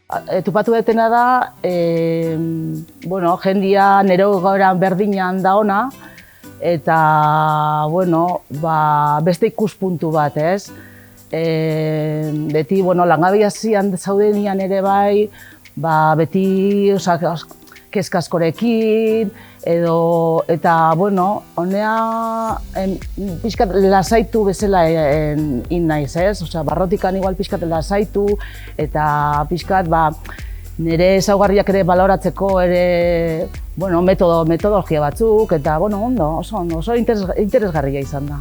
Tupatu detena da, jendia nire egoeran berdinean da ona, eta beste ikuspuntu bat, ez? Beti langabezian zaudenian ere bai, beti kezka askorekin, eta honea pixkat lasaitu bezala in naiz, ez? Barrotikan igual pixkat lasaitu, eta pixkat nire ezaugarriak ere baloratzeko ere metodologia batzuk, eta oso interesgarria izan da.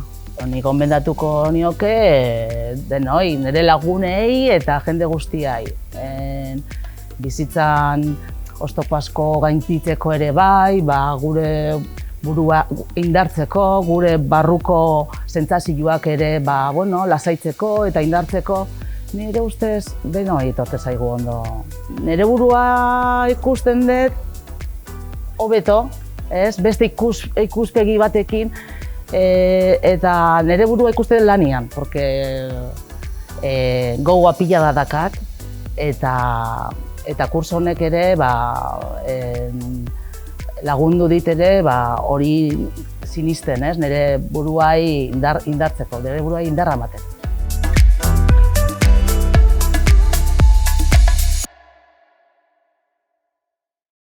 Ni gomendatuko nioke denoi, nire lagunei eta jende guztiai. Bizitzan oztopo asko gainditzeko ere bai, gure burua indartzeko, gure barruko sentsazioak ere lasaitzeko eta indartzeko. Nire ustez denoi etortzen zaigu ondo. Nire burua ikusten dut hobeto, beste ikuspegi batekin, eta nire burua ikusten lanian, porque gogoa pila da dakat, eta kurso honek ere lagundu dit ere hori sinisten, nire buruai indartzeko, nire buruai indarra ematen.